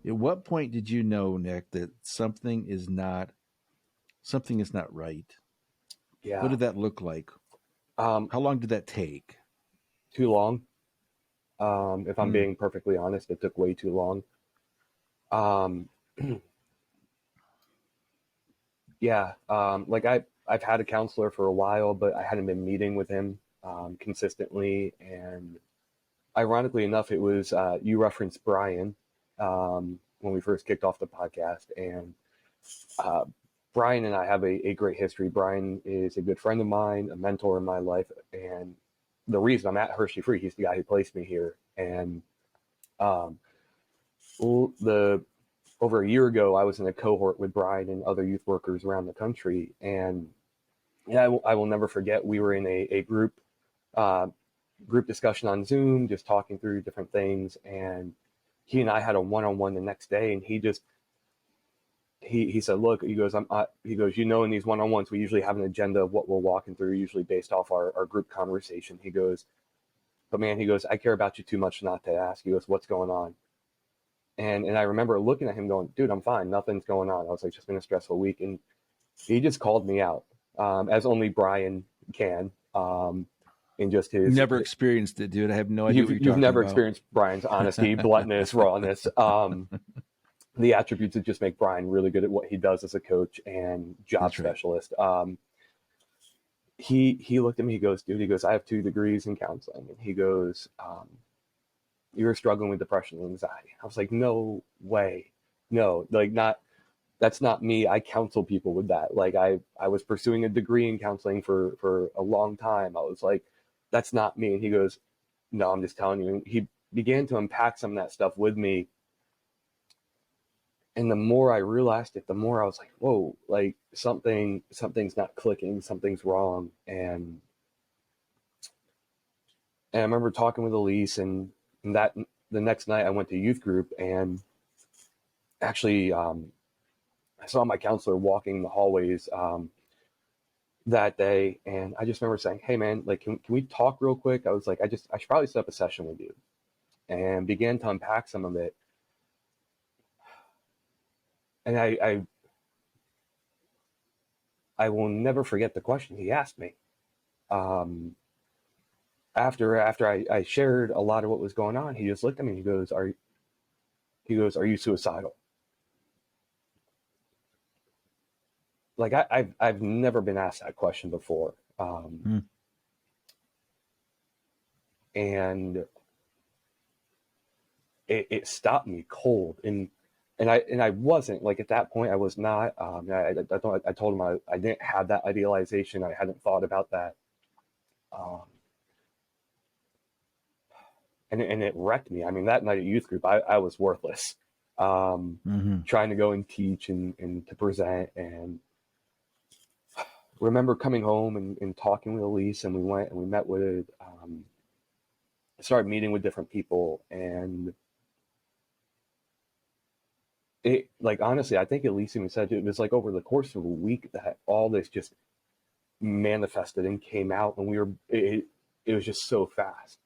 At what point did you know, Nick, that something is not right? What Yeah. did that look like? Um, How long did that take? Too long. If I'm Hmm. being perfectly honest, it took way too long. Um, yeah. Like I've had a counselor for a while, but I hadn't been meeting with him consistently. And ironically enough, it was you referenced Brian when we first kicked off the podcast, and uh, Brian and I have a great history. Brian is a good friend of mine, a mentor in my life, and the reason I'm at Hershey Free, he's the guy who placed me here. And um, the over a year ago, I was in a cohort with Brian and other youth workers around the country, and yeah, I will never forget. We were in a uh, group discussion on Zoom, just talking through different things, and he and I had a one-on-one the next day, and he said, "Look," he goes, he goes, in these one-on-ones, we usually have an agenda of what we're walking through, usually based off our group conversation. He goes, "But man," he goes, "I care about you too much not to ask." He goes, "What's going on?" And I remember looking at him going, "Dude, I'm fine. Nothing's going on." I was like, "Just been a stressful week." And he just called me out, as only Brian can, in just his. Never experienced it, dude. I have no idea what you're You've talking never about. experienced Brian's honesty, bluntness, rawness. The attributes that just make Brian really good at what he does as a coach and job That's right. specialist. He looked at me. He goes, "Dude," he goes, "I have 2 degrees in counseling," and he goes, "You're struggling with depression and anxiety." I was like, "No way, no, like not." That's not me. I counsel people with that. Like I was pursuing a degree in counseling for a long time. I was like, "That's not me." And he goes, "No, I'm just telling you." And he began to unpack some of that stuff with me. And the more I realized it, the more I was like, "Whoa, like something's not clicking, something's wrong." And I remember talking with Elise, and that the next night I went to youth group, and actually I saw my counselor walking the hallways that day, and I just remember saying, "Hey man, like can we talk real quick?" I was like, I should probably set up a session with you," and began to unpack some of it. And I will never forget the question he asked me. Um, after I shared a lot of what was going on, he just looked at me and "Are you suicidal?" Like I've never been asked that question before. Hmm. And it stopped me cold. And I wasn't like, at that point I was not. I told him I didn't have that idealization. I hadn't thought about that. Um, and it wrecked me. I mean, that night at youth group, I was worthless. Hmm. Trying to go and teach and to present, and remember coming home and talking with Elise, and we went and we met with, started meeting with different people, and it, like, honestly, I think Elise even said it was like over the course of a week that all this just manifested and came out, and it was just so fast.